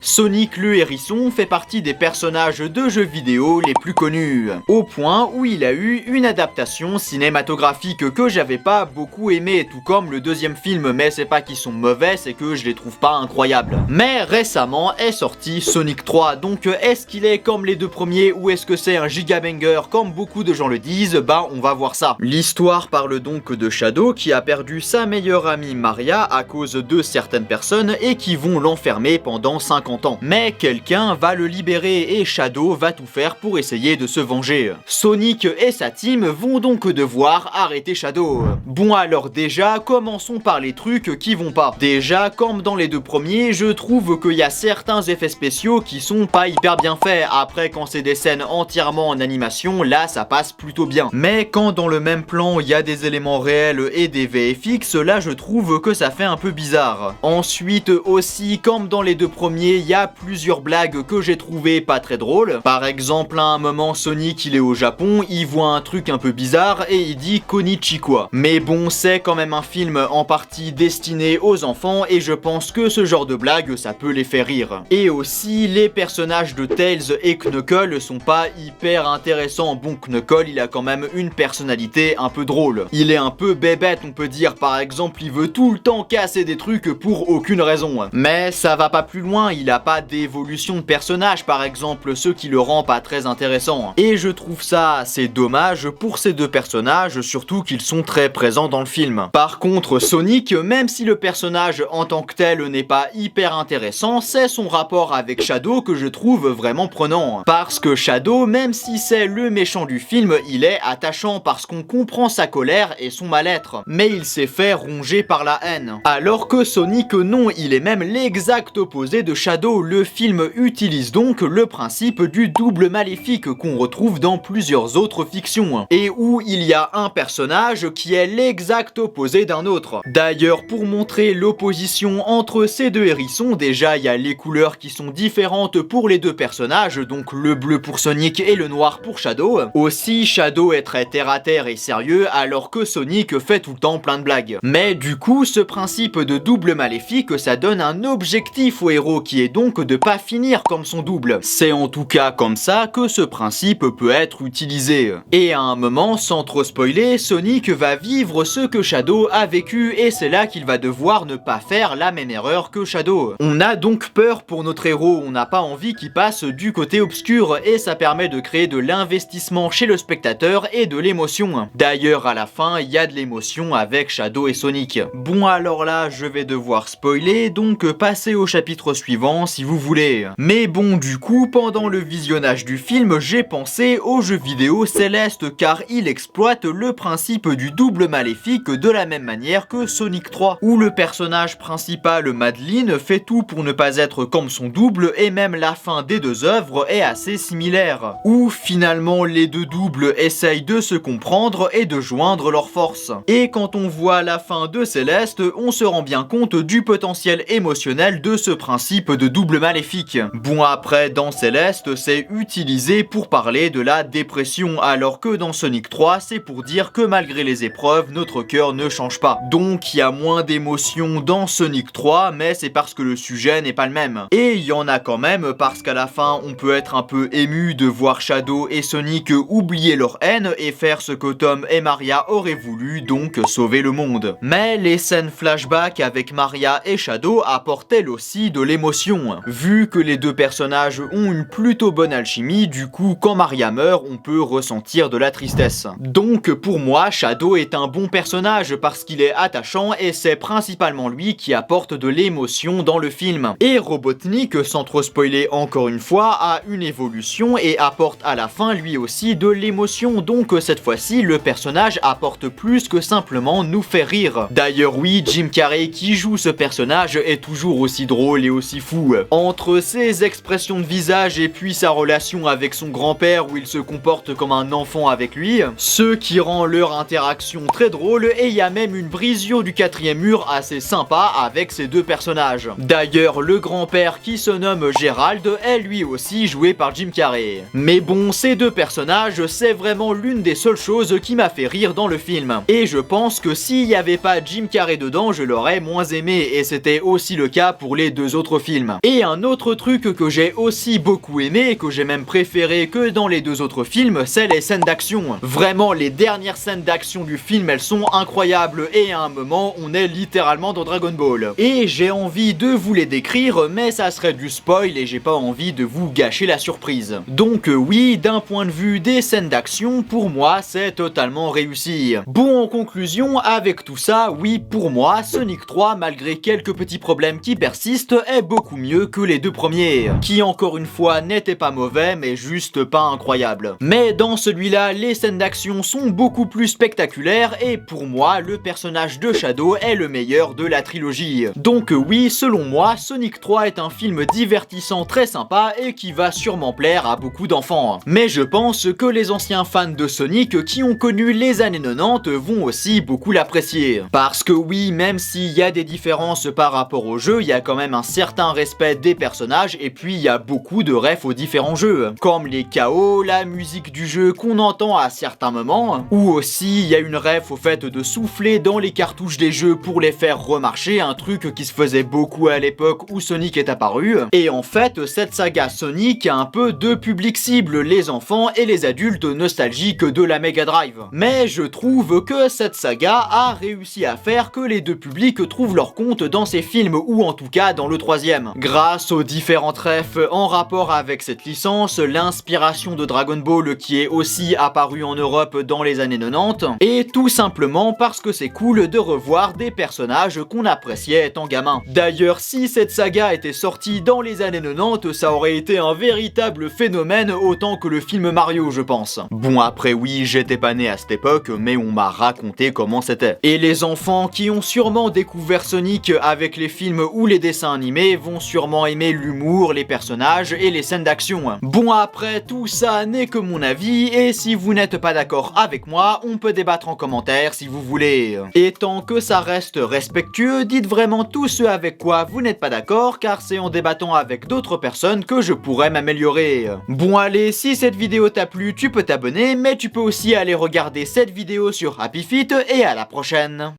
Sonic le hérisson fait partie des personnages de jeux vidéo les plus connus, au point où il a eu une adaptation cinématographique que j'avais pas beaucoup aimé, tout comme le deuxième film, mais c'est pas qu'ils sont mauvais, c'est que je les trouve pas incroyables. Mais récemment est sorti Sonic 3, donc est-ce qu'il est comme les deux premiers ou est-ce que c'est un giga banger comme beaucoup de gens le disent? Bah on va voir ça. L'histoire parle donc de Shadow qui a perdu sa meilleure amie Maria à cause de certaines personnes et qui vont l'enfermer pendant 50 ans. Mais quelqu'un va le libérer et Shadow va tout faire pour essayer de se venger. Sonic et sa team vont donc devoir arrêter Shadow. Bon alors déjà, commençons par les trucs qui vont pas. Déjà, comme dans les deux premiers, je trouve qu'il y a certains effets spéciaux qui sont pas hyper bien faits. Après, quand c'est des scènes entièrement en animation, là ça passe plutôt bien. Mais quand dans le même plan il y a des éléments réels et des VFX, là je trouve que ça fait un peu bizarre. Ensuite aussi, comme dans les deux premiers, il y a plusieurs blagues que j'ai trouvé pas très drôles. Par exemple, à un moment Sonic il est au Japon, il voit un truc un peu bizarre et il dit Konnichiwa. Mais bon, c'est quand même un film en partie destiné aux enfants et je pense que ce genre de blague ça peut les faire rire. Et aussi, les personnages de Tails et Knuckles sont pas hyper intéressants. Bon, Knuckles il a quand même une personnalité un peu drôle. Il est un peu bébête on peut dire, par exemple il veut tout le temps casser des trucs pour aucune raison. Mais ça va pas plus loin, il a pas d'évolution de personnage par exemple, ce qui le rend pas très intéressant. Et je trouve ça assez dommage pour ces deux personnages, surtout qu'ils sont très présents dans le film. Par contre Sonic, même si le personnage en tant que tel n'est pas hyper intéressant, c'est son rapport avec Shadow que je trouve vraiment prenant. Parce que Shadow, même si c'est le méchant du film, il est attachant parce qu'on comprend sa colère et son mal-être. Mais il s'est fait ronger par la haine. Alors que Sonic non, il est même l'exact opposé de Shadow. Le film utilise donc le principe du double maléfique qu'on retrouve dans plusieurs autres fictions, et où il y a un personnage qui est l'exact opposé d'un autre. D'ailleurs, pour montrer l'opposition entre ces deux hérissons, déjà il y a les couleurs qui sont différentes pour les deux personnages, donc le bleu pour Sonic et le noir pour Shadow. Aussi, Shadow est très terre à terre et sérieux, alors que Sonic fait tout le temps plein de blagues. Mais du coup, ce principe de double maléfique, ça donne un objectif au héros qui est donc de pas finir comme son double. C'est en tout cas comme ça que ce principe peut être utilisé. Et à un moment, sans trop spoiler, Sonic va vivre ce que Shadow a vécu et c'est là qu'il va devoir ne pas faire la même erreur que Shadow. On a donc peur pour notre héros, on n'a pas envie qu'il passe du côté obscur et ça permet de créer de l'investissement chez le spectateur et de l'émotion. D'ailleurs à la fin, il y a de l'émotion avec Shadow et Sonic. Bon alors là, je vais devoir spoiler, donc passez au chapitre suivant si vous voulez. Mais bon, du coup, pendant le visionnage du film, j'ai pensé au jeu vidéo Céleste car il exploite le principe du double maléfique de la même manière que Sonic 3, où le personnage principal Madeline fait tout pour ne pas être comme son double et même la fin des deux œuvres est assez similaire, où finalement les deux doubles essayent de se comprendre et de joindre leurs forces. Et quand on voit la fin de Céleste, on se rend bien compte du potentiel émotionnel de ce principe de double maléfique. Bon après, dans Céleste, c'est utilisé pour parler de la dépression, alors que dans Sonic 3, c'est pour dire que malgré les épreuves, notre cœur ne change pas. Donc il y a moins d'émotions dans Sonic 3, mais c'est parce que le sujet n'est pas le même. Et il y en a quand même parce qu'à la fin, on peut être un peu ému de voir Shadow et Sonic oublier leur haine et faire ce que Tom et Maria auraient voulu, donc sauver le monde. Mais les scènes flashback avec Maria et Shadow apportent elles aussi de l'émotion. Vu que les deux personnages ont une plutôt bonne alchimie, du coup quand Maria meurt, on peut ressentir de la tristesse. Donc pour moi, Shadow est un bon personnage parce qu'il est attachant et c'est principalement lui qui apporte de l'émotion dans le film. Et Robotnik, sans trop spoiler encore une fois, a une évolution et apporte à la fin lui aussi de l'émotion, donc cette fois-ci le personnage apporte plus que simplement nous faire rire. D'ailleurs oui, Jim Carrey qui joue ce personnage est toujours aussi drôle et aussi fou. Entre ses expressions de visage et puis sa relation avec son grand-père où il se comporte comme un enfant avec lui, ce qui rend leur interaction très drôle et il y a même une brisure du quatrième mur assez sympa avec ces deux personnages. D'ailleurs le grand-père qui se nomme Gérald est lui aussi joué par Jim Carrey. Mais bon, ces deux personnages c'est vraiment l'une des seules choses qui m'a fait rire dans le film. Et je pense que s'il n'y avait pas Jim Carrey dedans, je l'aurais moins aimé et c'était aussi le cas pour les deux autres films. film. Et un autre truc que j'ai aussi beaucoup aimé et que j'ai même préféré que dans les deux autres films, c'est les scènes d'action. Vraiment, les dernières scènes d'action du film, elles sont incroyables et à un moment, on est littéralement dans Dragon Ball. Et j'ai envie de vous les décrire, mais ça serait du spoil et j'ai pas envie de vous gâcher la surprise. Donc oui, d'un point de vue des scènes d'action, pour moi, c'est totalement réussi. Bon, en conclusion, avec tout ça, oui, pour moi, Sonic 3, malgré quelques petits problèmes qui persistent, est beaucoup mieux que les deux premiers, qui encore une fois n'étaient pas mauvais, mais juste pas incroyables. Mais dans celui-là, les scènes d'action sont beaucoup plus spectaculaires et pour moi, le personnage de Shadow est le meilleur de la trilogie. Donc oui, selon moi, Sonic 3 est un film divertissant très sympa et qui va sûrement plaire à beaucoup d'enfants. Mais je pense que les anciens fans de Sonic qui ont connu les années 90 vont aussi beaucoup l'apprécier. Parce que oui, même s'il y a des différences par rapport au jeu, il y a quand même un certain respect des personnages et puis il y a beaucoup de refs aux différents jeux, comme les KO, la musique du jeu qu'on entend à certains moments, ou aussi il y a une ref au fait de souffler dans les cartouches des jeux pour les faire remarcher, un truc qui se faisait beaucoup à l'époque où Sonic est apparu. Et en fait, cette saga Sonic a un peu deux publics cibles, les enfants et les adultes nostalgiques de la Mega Drive. Mais je trouve que cette saga a réussi à faire que les deux publics trouvent leur compte dans ces films, ou en tout cas dans le troisième. Grâce aux différentes refs en rapport avec cette licence, l'inspiration de Dragon Ball qui est aussi apparue en Europe dans les années 90, et tout simplement parce que c'est cool de revoir des personnages qu'on appréciait étant gamin. D'ailleurs, si cette saga était sortie dans les années 90, ça aurait été un véritable phénomène autant que le film Mario, je pense. Bon, après oui, j'étais pas né à cette époque, mais on m'a raconté comment c'était. Et les enfants qui ont sûrement découvert Sonic avec les films ou les dessins animés vont sûrement aimer l'humour, les personnages et les scènes d'action. Bon, après, tout ça n'est que mon avis, et si vous n'êtes pas d'accord avec moi, on peut débattre en commentaire si vous voulez. Et tant que ça reste respectueux, dites vraiment tout ce avec quoi vous n'êtes pas d'accord, car c'est en débattant avec d'autres personnes que je pourrais m'améliorer. Bon allez, si cette vidéo t'a plu, tu peux t'abonner, mais tu peux aussi aller regarder cette vidéo sur Happy Feet, et à la prochaine.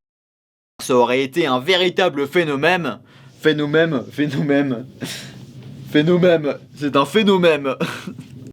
Ça aurait été un véritable phénomène. Phénomène. C'est un phénomène.